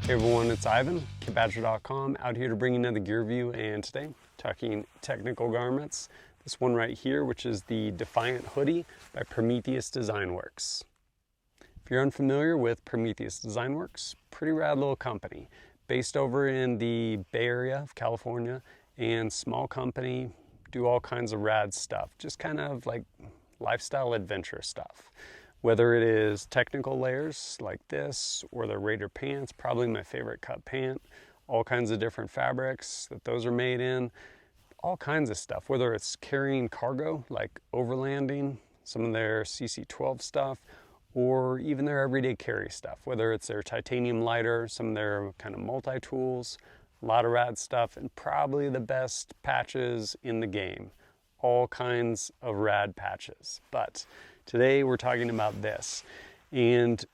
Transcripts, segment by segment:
Hey everyone, it's Ivan, kitbadger.com, out here to bring you another gear review, and today talking technical garments. This one right here, which is the Defiant Hoodie by Prometheus Design Werx. If you're unfamiliar with Prometheus Design Werx, pretty rad little company, based over in the Bay Area of California, and small company, do all kinds of rad stuff, just kind of like lifestyle adventure stuff. Whether it is technical layers like this or the Raider pants, probably my favorite cut pant, all kinds of different fabrics that those are made in, all kinds of stuff. Whether it's carrying cargo like overlanding, some of their CC12 stuff, or even their everyday carry stuff. Whether it's their titanium lighter, some of their kind of multi-tools, a lot of rad stuff, and probably the best patches in the game. All kinds of rad patches. But today we're talking about this, and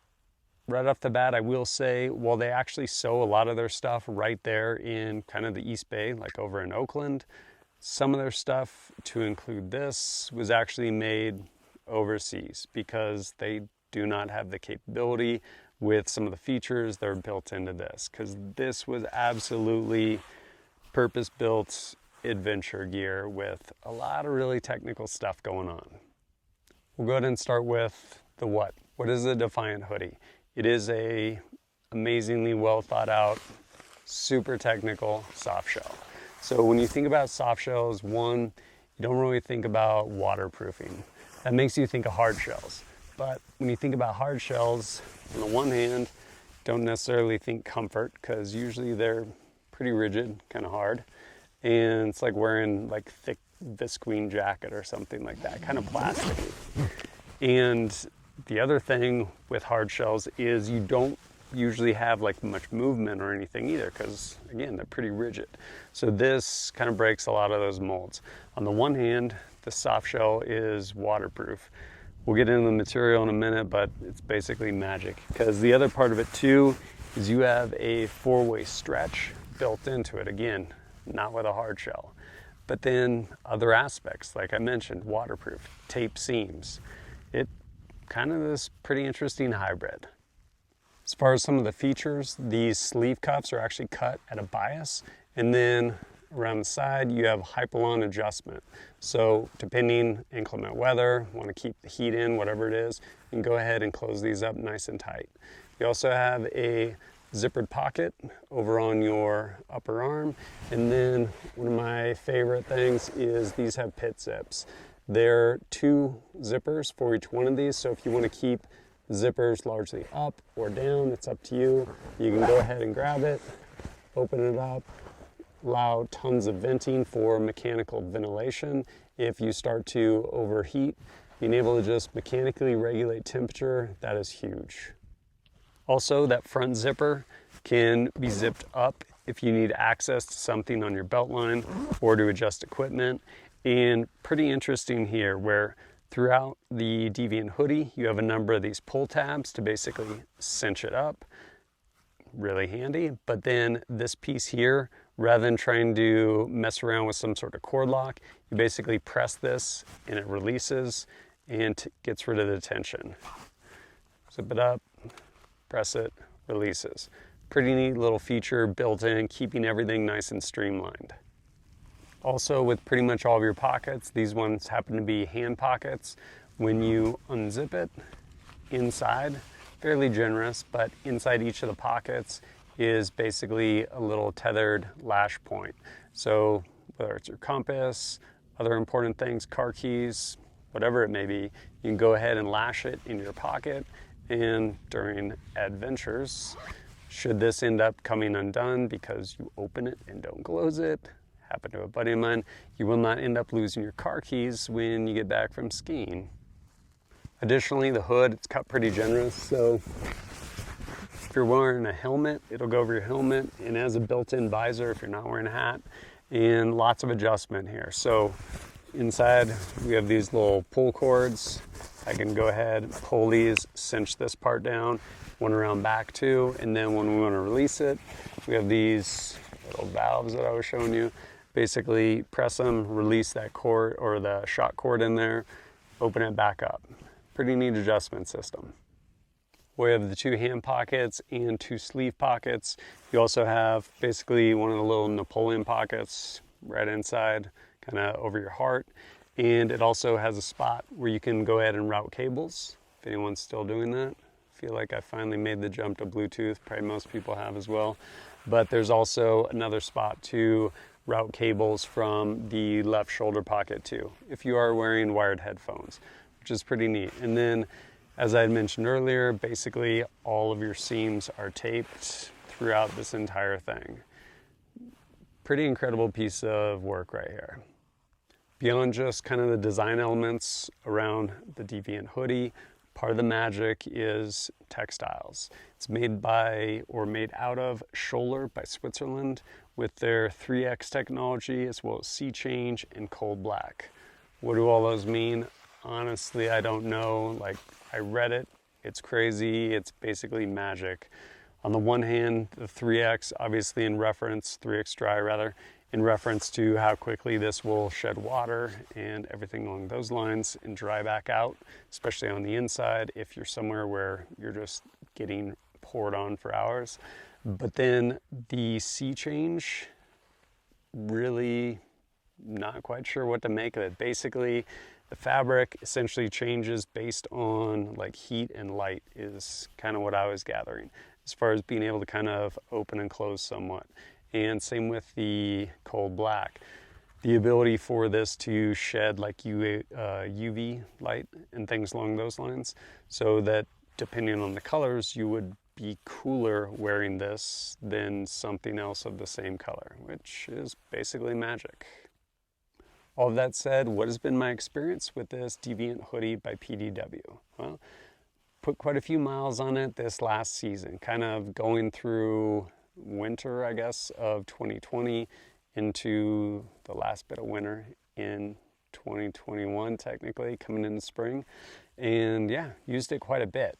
right off the bat I will say, while they actually sew a lot of their stuff right there in kind of the East Bay, like over in Oakland, some of their stuff, to include this, was actually made overseas because they do not have the capability with some of the features that are built into this, because this was absolutely purpose-built adventure gear with a lot of really technical stuff going on. We'll go ahead and start with the what. What is a Defiant Hoodie? It is a amazingly well thought out, super technical soft shell. So when you think about soft shells, one, you don't really think about waterproofing. That makes you think of hard shells. But when you think about hard shells, on the one hand, don't necessarily think comfort, because usually they're pretty rigid, kind of hard. And it's like wearing like thick visqueen jacket or something like that, kind of plasticky. And the other thing with hard shells is you don't usually have like much movement or anything either, because again, they're pretty rigid. So this kind of breaks a lot of those molds. On the one hand, the soft shell is waterproof. We'll get into the material in a minute, but it's basically magic, because the other part of it too is you have a four-way stretch built into it. Again, not with a hard shell. But then other aspects, like I mentioned, waterproof, tape seams. It kind of this pretty interesting hybrid. As far as some of the features, these sleeve cuffs are actually cut at a bias, and then around the side you have hypalon adjustment. So depending inclement weather, want to keep the heat in, whatever it is, you can go ahead and close these up nice and tight. You also have a zippered pocket over on your upper arm, and then one of my favorite things is these have pit zips. There are two zippers for each one of these, so if you want to keep zippers largely up or down, it's up to you. You can go ahead and grab it, open it up, allow tons of venting for mechanical ventilation. If you start to overheat, being able to just mechanically regulate temperature, that is huge. Also, that front zipper can be zipped up if you need access to something on your belt line or to adjust equipment. And pretty interesting here, where throughout the Defiant Hoodie, you have a number of these pull tabs to basically cinch it up. Really handy. But then this piece here, rather than trying to mess around with some sort of cord lock, you basically press this and it releases and gets rid of the tension. Zip it up, press it, releases. Pretty neat little feature built in, keeping everything nice and streamlined. Also, with pretty much all of your pockets, these ones happen to be hand pockets. When you unzip it, inside, fairly generous, but inside each of the pockets is basically a little tethered lash point. So whether it's your compass, other important things, car keys, whatever it may be, you can go ahead and lash it in your pocket. And during adventures, should this end up coming undone because you open it and don't close it, happened to a buddy of mine, you will not end up losing your car keys when you get back from skiing. Additionally, the hood, it's cut pretty generous, so if you're wearing a helmet, it'll go over your helmet, and it has a built-in visor if you're not wearing a hat, and lots of adjustment here. So inside we have these little pull cords. I can go ahead, pull these, cinch this part down, one around back too, and then when we want to release it, we have these little valves that I was showing you. Basically press them, release that cord or the shock cord in there, open it back up. Pretty neat adjustment system. We have the 2 hand pockets and 2 sleeve pockets. You also have basically one of the little Napoleon pockets right inside, kind of over your heart. And it also has a spot where you can go ahead and route cables, if anyone's still doing that. I feel like I finally made the jump to Bluetooth, probably most people have as well. But there's also another spot to route cables from the left shoulder pocket too, if you are wearing wired headphones, which is pretty neat. And then, as I had mentioned earlier, basically all of your seams are taped throughout this entire thing. Pretty incredible piece of work right here. Beyond just kind of the design elements around the Defiant Hoodie, part of the magic is textiles. It's made by, or made out of, Scholler by Switzerland with their 3X technology, as well as sea change and cold black. What do all those mean? Honestly, I don't know. Like, I read it, it's crazy, it's basically magic. On the one hand, the 3X, obviously in reference, 3X dry rather, in reference to how quickly this will shed water and everything along those lines and dry back out, especially on the inside if you're somewhere where you're just getting poured on for hours. But then the sea change, really not quite sure what to make of it. Basically, the fabric essentially changes based on like heat and light is kind of what I was gathering, as far as being able to kind of open and close somewhat. And same with the cold black. The ability for this to shed like UV light and things along those lines, so that depending on the colors, you would be cooler wearing this than something else of the same color, which is basically magic. All of that said, what has been my experience with this Defiant Hoodie by PDW? Well, put quite a few miles on it this last season, kind of going through winter, I guess, of 2020 into the last bit of winter in 2021, technically, coming into spring. And yeah, used it quite a bit.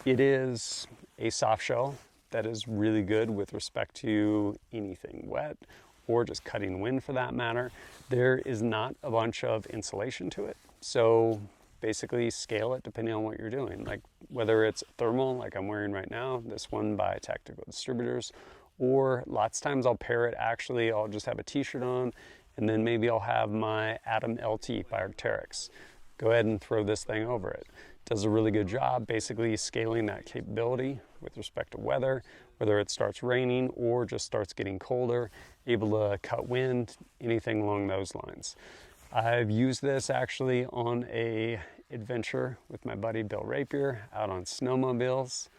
It is a soft shell that is really good with respect to anything wet or just cutting wind for that matter. There is not a bunch of insulation to it. So basically scale it depending on what you're doing. Like whether it's thermal, like I'm wearing right now, this one by Tactical Distributors, or lots of times I'll pair it, actually, I'll just have a t-shirt on, and then maybe I'll have my Atom LT by Arc'teryx. Go ahead and throw this thing over it. Does a really good job basically scaling that capability with respect to weather, whether it starts raining or just starts getting colder, able to cut wind, anything along those lines. I've used this actually on a adventure with my buddy Bill Rapier out on snowmobiles.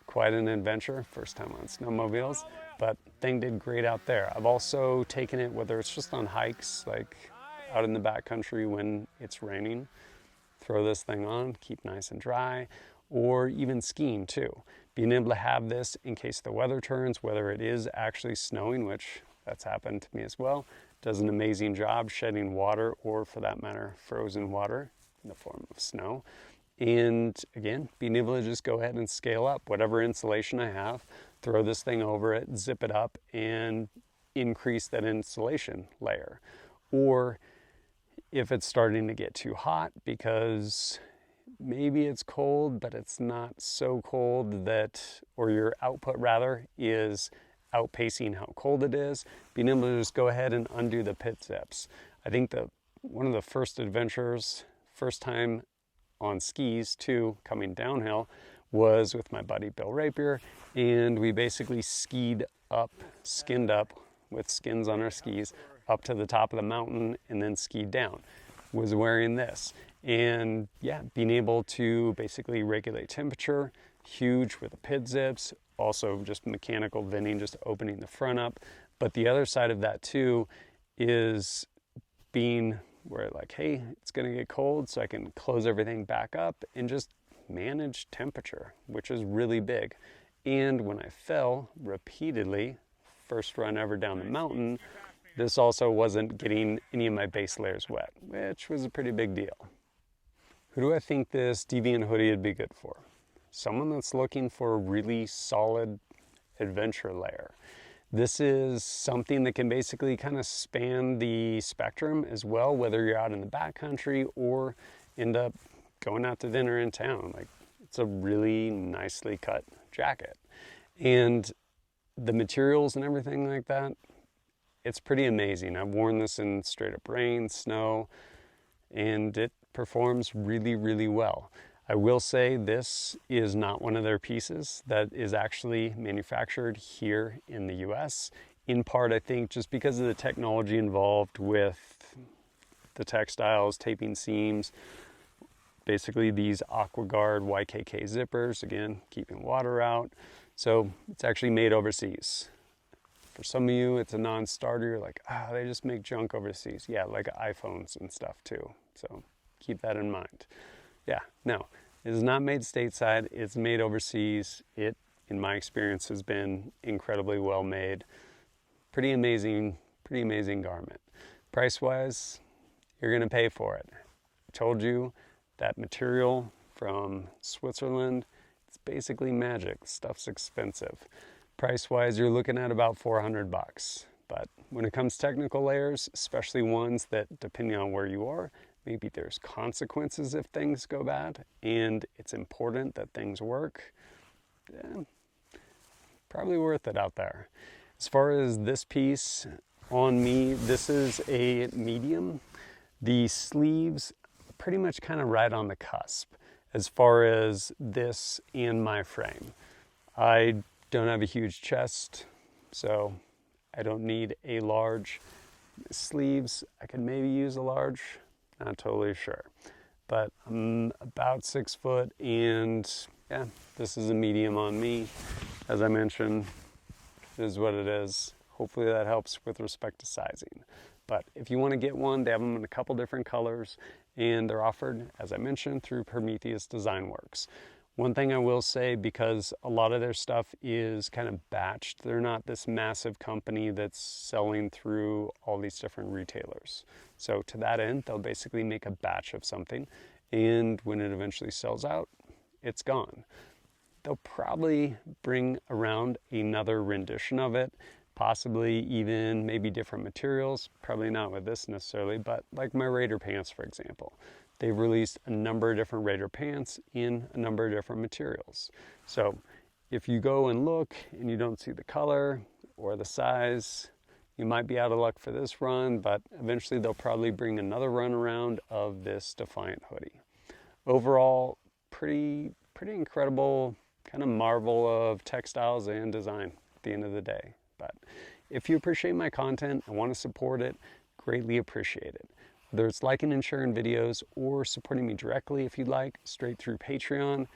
Quite an adventure, first time on snowmobiles, but thing did great out there. I've also taken it, whether it's just on hikes, like out in the backcountry when it's raining, throw this thing on, keep nice and dry, or even skiing too. Being able to have this in case the weather turns, whether it is actually snowing, which that's happened to me as well, does an amazing job shedding water, or for that matter, frozen water in the form of snow. And again, being able to just go ahead and scale up whatever insulation I have, throw this thing over it, zip it up, and increase that insulation layer. Or if it's starting to get too hot because maybe it's cold, but it's not so cold that, or your output rather, is outpacing how cold it is, being able to just go ahead and undo the pit zips. I think that one of the first adventures, first time on skis too, coming downhill, was with my buddy Bill Rapier, and we basically skinned up with skins on our skis up to the top of the mountain and then skied down. Was wearing this, and yeah, being able to basically regulate temperature, huge with the pit zips, also just mechanical venting, just opening the front up. But the other side of that too is being where like, hey, it's gonna get cold, so I can close everything back up and just manage temperature, which is really big. And when I fell repeatedly, first run ever down the mountain, this also wasn't getting any of my base layers wet, which was a pretty big deal. Who do I think this Defiant Hoodie would be good for? Someone that's looking for a really solid adventure layer. This is something that can basically kind of span the spectrum as well, whether you're out in the backcountry or end up going out to dinner in town. Like, it's a really nicely cut jacket. And the materials and everything like that, it's pretty amazing. I've worn this in straight up rain, snow, and it performs really, really well. I will say this is not one of their pieces that is actually manufactured here in the US. In part, I think, just because of the technology involved with the textiles, taping seams, basically these AquaGuard YKK zippers, again, keeping water out. So it's actually made overseas. For some of you, it's a non-starter. You're like, they just make junk overseas. Yeah, like iPhones and stuff too. So keep that in mind. Yeah, no, it is not made stateside. It's made overseas. It, in my experience, has been incredibly well made. Pretty amazing garment. Price-wise, you're gonna pay for it. I told you that material from Switzerland, it's basically magic. Stuff's expensive. Price-wise, you're looking at about $400. But when it comes to technical layers, especially ones that, depending on where you are, maybe there's consequences if things go bad, and it's important that things work, probably worth it out there. As far as this piece on me, this is a medium. The sleeves pretty much kind of right on the cusp as far as this and my frame. I don't have a huge chest, so I don't need a large. Sleeves, I could maybe use a large, not totally sure. But I'm about 6 foot, and yeah, this is a medium on me. As I mentioned, it is what it is. Hopefully that helps with respect to sizing. But if you want to get one, they have them in a couple different colors, and they're offered, as I mentioned, through Prometheus Design Werx. One thing I will say, because a lot of their stuff is kind of batched, they're not this massive company that's selling through all these different retailers. So to that end, they'll basically make a batch of something, and when it eventually sells out, it's gone. They'll probably bring around another rendition of it, possibly even maybe different materials, probably not with this necessarily, but like my Raider pants, for example. They've released a number of different Raider pants in a number of different materials. So if you go and look and you don't see the color or the size, you might be out of luck for this run, but eventually they'll probably bring another run around of this Defiant hoodie. Overall, pretty incredible kind of marvel of textiles and design at the end of the day. But if you appreciate my content and want to support it, greatly appreciate it. Whether it's liking and sharing videos or supporting me directly if you'd like, straight through Patreon,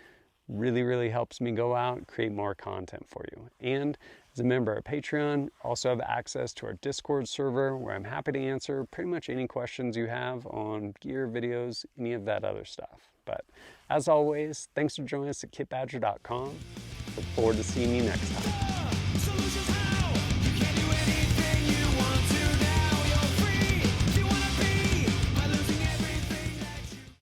really helps me go out and create more content for you. And as a member of Patreon, also have access to our Discord server where I'm happy to answer pretty much any questions you have on gear, videos, any of that other stuff. But as always, thanks for joining us at kitbadger.com. Look forward to seeing you next time.